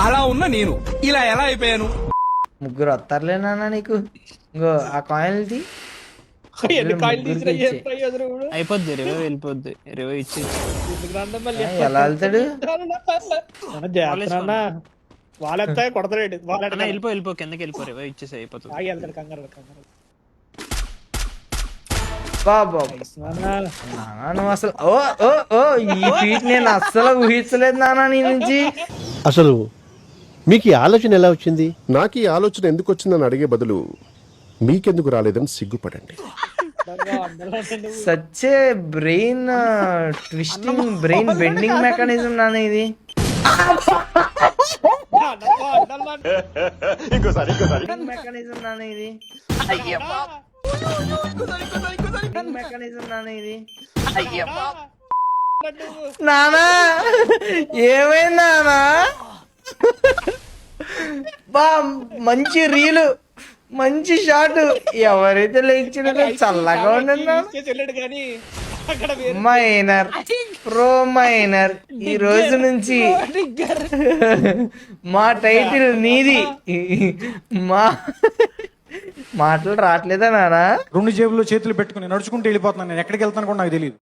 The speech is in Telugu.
అలా ఉన్న నేను ఇలా ఎలా అయిపోయాను? ముగ్గురు వస్తారులే నాన్న నీకు. ఇంకో ఆ కాయిన్ది అయిపోద్ది 20 వెళ్ళిపోద్ది 20 ఇచ్చి ఎలా వెళ్తాడు? వాళ్ళెత్తా కొడతాడు అన్న వెళ్ళిపో కిందకి వెళ్ళిపో 20 ఇచ్చేసి అయిపోతుంది. వెళ్తాడు కంగారు బాబా నువ్వు అసలు ఓ ఓ ఓ ఈ ఫీట్ నేను అస్సలు ఊహించలేదు నాన్న నీ నుంచి. అసలు మీకు ఈ ఆలోచన ఎలా వచ్చింది? నాకు ఈ ఆలోచన ఎందుకు వచ్చిందని అడిగే బదులు మీకెందుకు రాలేదని సిగ్గుపడండి. సచ్చే brain twisting brain bending mechanism నాన్న ఇది. మెకానిజం నాన్న ఇది. మెకానిజం నాన్న ఇది. నానా ఏమైంది నానా? బా మంచి రీలు మంచి షాట్. ఎవరైతే లేచినారో చల్లగా ఉండదు. మైనర్ ప్రో మైనర్ ఈ రోజు నుంచి మా టైటిల్ నీది. మా మాటలు రావట్లేదా నానా? 2 జేబుల్లో చేతులు పెట్టుకుని నడుచుకుంటూ వెళ్ళిపోతున్నాను. నేను ఎక్కడికి వెళ్తాను కూడా నాకు తెలియదు.